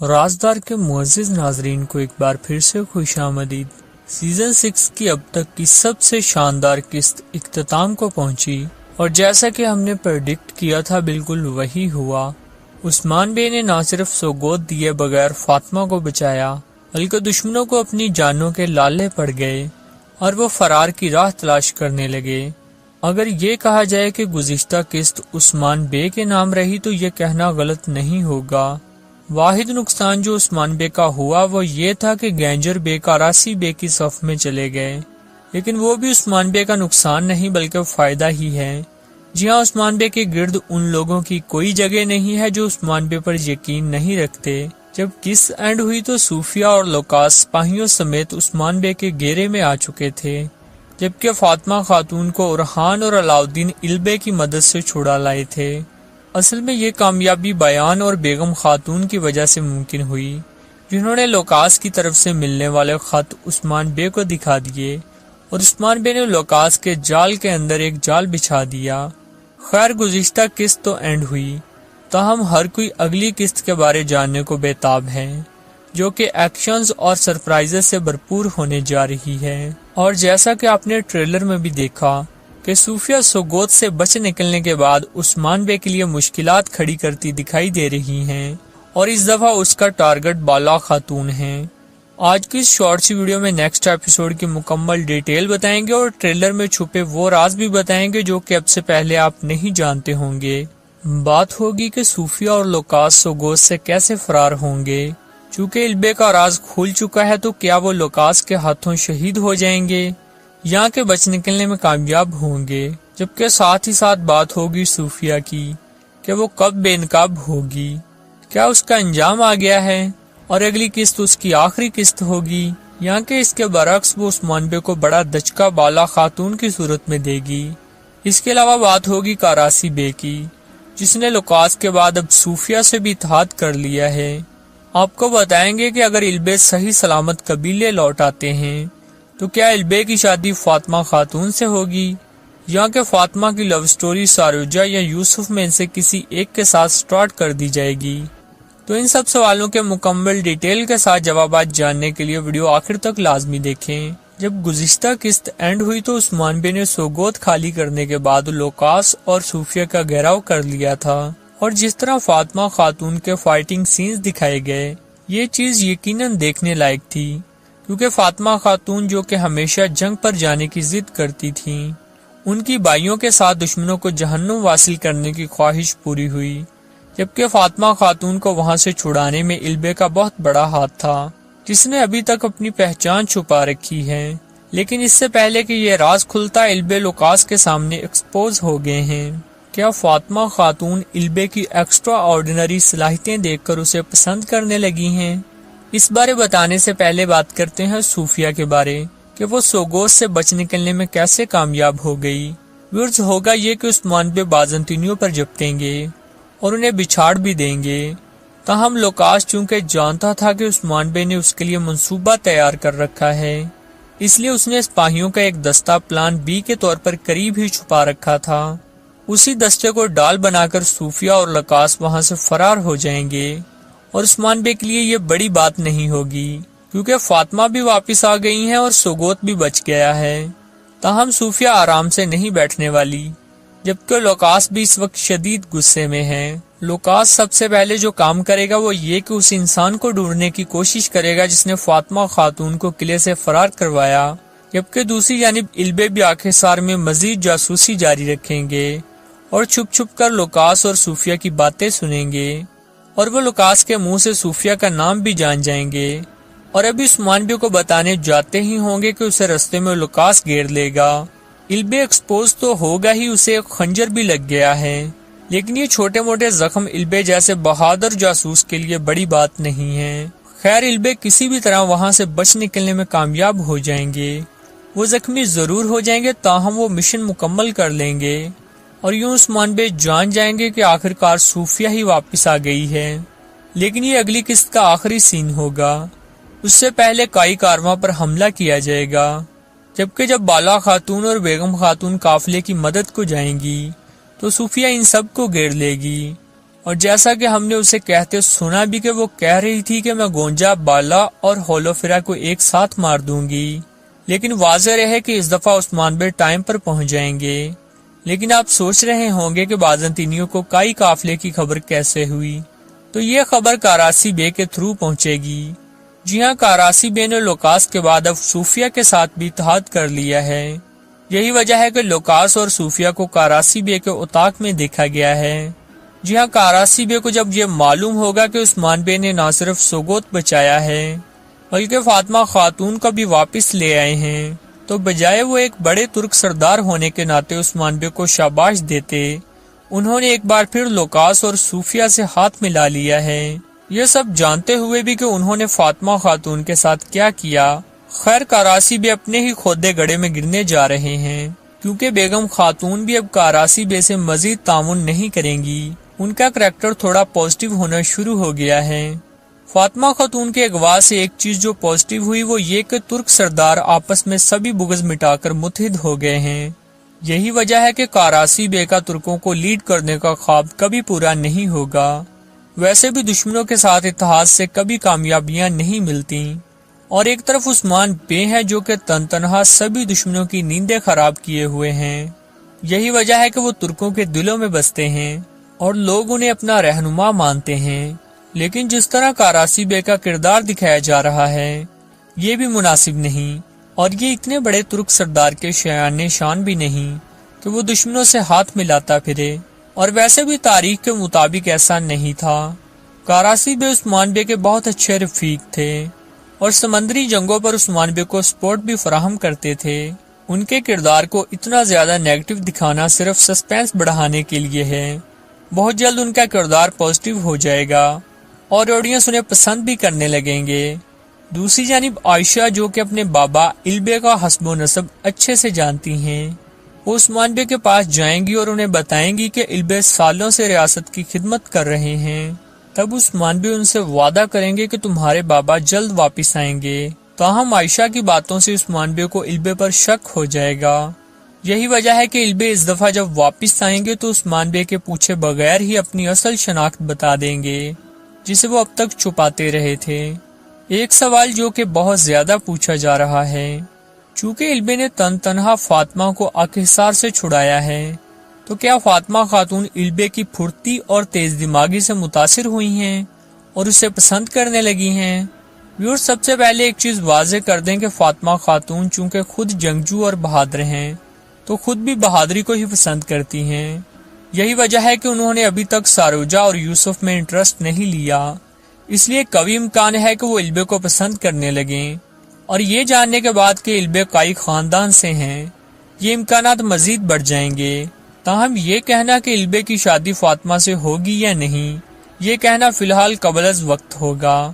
رازدار کے معزز ناظرین کو ایک بار پھر سے خوش آمدید۔ سیزن 6 کی اب تک کی سب سے شاندار قسط اختتام کو پہنچی اور جیسا کہ ہم نے پریڈکٹ کیا تھا بالکل وہی ہوا۔ عثمان بے نے نہ صرف سوگوت دیے بغیر فاطمہ کو بچایا بلکہ دشمنوں کو اپنی جانوں کے لالے پڑ گئے اور وہ فرار کی راہ تلاش کرنے لگے۔ اگر یہ کہا جائے کہ گزشتہ قسط عثمان بے کے نام رہی تو یہ کہنا غلط نہیں ہوگا۔ واحد نقصان جو عثمان بے کا ہوا وہ یہ تھا کہ گینجر بے کاراسی بے کی صف میں چلے گئے، لیکن وہ بھی عثمان بے کا نقصان نہیں بلکہ فائدہ ہی ہے۔ جی ہاں، عثمان بے کے گرد ان لوگوں کی کوئی جگہ نہیں ہے جو عثمان بے پر یقین نہیں رکھتے۔ جب قسط اینڈ ہوئی تو صوفیہ اور لوکاس سپاہیوں سمیت عثمان بے کے گھیرے میں آ چکے تھے، جبکہ فاطمہ خاتون کو اورحان اور علاؤالدین البے کی مدد سے چھڑا لائے تھے۔ اصل میں یہ کامیابی بیان اور بیگم خاتون کی وجہ سے ممکن ہوئی، جنہوں نے لوکاس کی طرف سے ملنے والے خط عثمان بے کو دکھا دیے اور عثمان بے نے لوکاس کے جال کے اندر ایک جال بچھا دیا۔ خیر، گزشتہ قسط تو اینڈ ہوئی، تاہم ہر کوئی اگلی قسط کے بارے جاننے کو بےتاب ہے، جو کہ ایکشنز اور سرپرائزز سے بھرپور ہونے جا رہی ہے۔ اور جیسا کہ آپ نے ٹریلر میں بھی دیکھا کہ صوفیہ سوگوت سے بچ نکلنے کے بعد عثمان بے کے لیے مشکلات کھڑی کرتی دکھائی دے رہی ہیں، اور اس دفعہ اس کا ٹارگٹ بالا خاتون ہے۔ آج کی اس شارٹ سی ویڈیو میں نیکسٹ ایپیسوڈ کی مکمل ڈیٹیل بتائیں گے اور ٹریلر میں چھپے وہ راز بھی بتائیں گے جو کہ اب سے پہلے آپ نہیں جانتے ہوں گے۔ بات ہوگی کہ صوفیہ اور لوکاس سوگوت سے کیسے فرار ہوں گے۔ چونکہ البے کا راز کھل چکا ہے تو کیا وہ لوکاس کے ہاتھوں شہید ہو جائیں گے یا کہ بچ نکلنے میں کامیاب ہوں گے، جبکہ ساتھ ہی ساتھ بات ہوگی صوفیہ کی کہ وہ کب بے نقاب ہوگی، کیا اس کا انجام آ گیا ہے اور اگلی قسط اس کی آخری قسط ہوگی، یا کہ اس کے برعکس وہ عثمان بے کو بڑا دچکا بالا خاتون کی صورت میں دے گی۔ اس کے علاوہ بات ہوگی کاراسی بے کی، جس نے لوکاس کے بعد اب صوفیہ سے بھی اتحاد کر لیا ہے۔ آپ کو بتائیں گے کہ اگر البے صحیح سلامت قبیلے لوٹ آتے ہیں تو کیا البے کی شادی فاطمہ خاتون سے ہوگی، یا کہ فاطمہ کی لو سٹوری ساروجہ یا یوسف میں سے کسی ایک کے ساتھ سٹارٹ کر دی جائے گی۔ تو ان سب سوالوں کے مکمل ڈیٹیل کے ساتھ جوابات جاننے کے لیے ویڈیو آخر تک لازمی دیکھیں۔ جب گزشتہ قسط اینڈ ہوئی تو عثمان بے نے سوگوت خالی کرنے کے بعد لوکاس اور صوفیہ کا گھیراؤ کر لیا تھا، اور جس طرح فاطمہ خاتون کے فائٹنگ سینز دکھائے گئے یہ چیز یقیناً دیکھنے لائق تھی، کیونکہ فاطمہ خاتون جو کہ ہمیشہ جنگ پر جانے کی ضد کرتی تھیں، ان کی بھائیوں کے ساتھ دشمنوں کو جہنم واصل کرنے کی خواہش پوری ہوئی، جبکہ فاطمہ خاتون کو وہاں سے چھڑانے میں البے کا بہت بڑا ہاتھ تھا، جس نے ابھی تک اپنی پہچان چھپا رکھی ہے۔ لیکن اس سے پہلے کہ یہ راز کھلتا البے لوکاس کے سامنے ایکسپوز ہو گئے ہیں۔ کیا فاطمہ خاتون البے کی ایکسٹرا آرڈینری صلاحیتیں دیکھ کر اسے پسند کرنے لگی ہیں؟ اس بارے بتانے سے پہلے بات کرتے ہیں صوفیہ کے بارے کہ وہ سوگوت سے بچ نکلنے میں کیسے کامیاب ہو گئی۔ ورز ہوگا یہ کہ عثمان بے بازنطینیوں پر جپٹیں گے اور انہیں بچھاڑ بھی دیں گے، تاہم لوکاس چونکہ جانتا تھا کہ عثمان بے نے اس کے لیے منصوبہ تیار کر رکھا ہے، اس لیے اس نے سپاہیوں کا ایک دستہ پلان بی کے طور پر قریب ہی چھپا رکھا تھا۔ اسی دستے کو ڈال بنا کر صوفیہ اور لوکاس وہاں سے فرار ہو جائیں گے، اور عثمان بے کے لیے یہ بڑی بات نہیں ہوگی کیونکہ فاطمہ بھی واپس آ گئی ہیں اور سوگوت بھی بچ گیا ہے۔ تاہم صوفیہ آرام سے نہیں بیٹھنے والی، جبکہ لوکاس بھی اس وقت شدید غصے میں ہے۔ لوکاس سب سے پہلے جو کام کرے گا وہ یہ کہ اس انسان کو ڈھونڈنے کی کوشش کرے گا جس نے فاطمہ خاتون کو قلعے سے فرار کروایا، جبکہ دوسری جانب البے بھی آخرسار میں مزید جاسوسی جاری رکھیں گے اور چھپ چھپ کر لوکاس اور صوفیہ کی باتیں سنیں گے، اور وہ لوکاس کے منہ سے صوفیہ کا نام بھی جان جائیں گے، اور ابھی عثمان بے کو بتانے جاتے ہی ہوں گے کہ اسے رستے میں لوکاس گھیر لے گا۔ البے ایکسپوز تو ہوگا ہی، اسے ایک خنجر بھی لگ گیا ہے، لیکن یہ چھوٹے موٹے زخم البے جیسے بہادر جاسوس کے لیے بڑی بات نہیں ہے۔ خیر، البے کسی بھی طرح وہاں سے بچ نکلنے میں کامیاب ہو جائیں گے، وہ زخمی ضرور ہو جائیں گے تاہم وہ مشن مکمل کر لیں گے، اور یوں عثمان بے جان جائیں گے کہ آخرکار صوفیہ ہی واپس آ گئی ہے۔ لیکن یہ اگلی قسط کا آخری سین ہوگا، اس سے پہلے کائی کارواں پر حملہ کیا جائے گا، جبکہ جب بالا خاتون اور بیگم خاتون قافلے کی مدد کو جائیں گی تو صوفیہ ان سب کو گھیر لے گی اور جیسا کہ ہم نے اسے کہتے سنا بھی کہ وہ کہہ رہی تھی کہ میں گونجا، بالا اور ہولوفیرا کو ایک ساتھ مار دوں گی، لیکن واضح رہے کہ اس دفعہ عثمان بے ٹائم پر پہنچ جائیں گے۔ لیکن آپ سوچ رہے ہوں گے کہ بازنطینیوں کو کائی قافلے کی خبر کیسے ہوئی؟ تو یہ خبر کاراسی بے کے تھرو پہنچے گی۔ جی ہاں، کاراسی بے نے لوکاس کے بعد اب صوفیہ کے ساتھ بھی اتحاد کر لیا ہے۔ یہی وجہ ہے کہ لوکاس اور صوفیہ کو کاراسی بے کے اتاق میں دیکھا گیا ہے۔ جی ہاں، کاراسی بے کو جب یہ معلوم ہوگا کہ عثمان بے نے نہ صرف سوگوت بچایا ہے بلکہ فاطمہ خاتون کو بھی واپس لے آئے ہیں، تو بجائے وہ ایک بڑے ترک سردار ہونے کے ناطے عثمان بے کو شاباش دیتے، انہوں نے ایک بار پھر لوکاس اور صوفیہ سے ہاتھ ملا لیا ہے، یہ سب جانتے ہوئے بھی کہ انہوں نے فاطمہ خاتون کے ساتھ کیا کیا۔ خیر، کاراسی بے اپنے ہی کھودے گڑھے میں گرنے جا رہے ہیں، کیونکہ بیگم خاتون بھی اب کاراسی بے سے مزید تعاون نہیں کریں گی۔ ان کا کریکٹر تھوڑا پازیٹیو ہونا شروع ہو گیا ہے۔ فاطمہ خاتون کے اغوا سے ایک چیز جو پازیٹیو ہوئی وہ یہ کہ ترک سردار آپس میں سبھی بغض مٹا کر متحد ہو گئے ہیں۔ یہی وجہ ہے کہ کاراسی بے کا ترکوں کو لیڈ کرنے کا خواب کبھی پورا نہیں ہوگا۔ ویسے بھی دشمنوں کے ساتھ اتحاد سے کبھی کامیابیاں نہیں ملتی، اور ایک طرف عثمان بے ہیں جو کہ تنہا سبھی دشمنوں کی نیندیں خراب کیے ہوئے ہیں۔ یہی وجہ ہے کہ وہ ترکوں کے دلوں میں بستے ہیں اور لوگ انہیں اپنا رہنما مانتے ہیں۔ لیکن جس طرح کاراسی بے کا کردار دکھایا جا رہا ہے یہ بھی مناسب نہیں، اور یہ اتنے بڑے ترک سردار کے شایان شان بھی نہیں کہ وہ دشمنوں سے ہاتھ ملاتا پھرے، اور ویسے بھی تاریخ کے مطابق ایسا نہیں تھا۔ کاراسی بے عثمان بے کے بہت اچھے رفیق تھے اور سمندری جنگوں پر عثمان بے کو سپورٹ بھی فراہم کرتے تھے۔ ان کے کردار کو اتنا زیادہ نیگیٹو دکھانا صرف سسپینس بڑھانے کے لیے ہے۔ بہت جلد ان کا کردار پازیٹیو ہو جائے گا اور آڈینس انہیں پسند بھی کرنے لگیں گے۔ دوسری جانب عائشہ جو کہ اپنے بابا البے کا حسب و نسب اچھے سے جانتی ہیں، وہ عثمان بے کے پاس جائیں گی اور انہیں بتائیں گی کہ البے سالوں سے ریاست کی خدمت کر رہے ہیں۔ تب عثمان بے ان سے وعدہ کریں گے کہ تمہارے بابا جلد واپس آئیں گے۔ تاہم عائشہ کی باتوں سے عثمان بے کو البے پر شک ہو جائے گا۔ یہی وجہ ہے کہ البے اس دفعہ جب واپس آئیں گے تو عثمان بے کے پوچھے بغیر ہی اپنی اصل شناخت بتا دیں گے جسے وہ اب تک چھپاتے رہے تھے۔ ایک سوال جو کہ بہت زیادہ پوچھا جا رہا ہے، چونکہ البے نے تنہا فاطمہ کو اکحصار سے چھڑایا ہے، تو کیا فاطمہ خاتون البے کی پھرتی اور تیز دماغی سے متاثر ہوئی ہیں اور اسے پسند کرنے لگی ہیں؟ ویور، سب سے پہلے ایک چیز واضح کر دیں کہ فاطمہ خاتون چونکہ خود جنگجو اور بہادر ہیں تو خود بھی بہادری کو ہی پسند کرتی ہیں۔ یہی وجہ ہے کہ انہوں نے ابھی تک ساروجہ اور یوسف میں انٹرسٹ نہیں لیا، اس لیے قوی امکان ہے کہ وہ البے کو پسند کرنے لگیں، اور یہ جاننے کے بعد کہ البے قائی خاندان سے ہیں یہ امکانات مزید بڑھ جائیں گے۔ تاہم یہ کہنا کہ البے کی شادی فاطمہ سے ہوگی یا نہیں، یہ کہنا فی الحال قبل از وقت ہوگا۔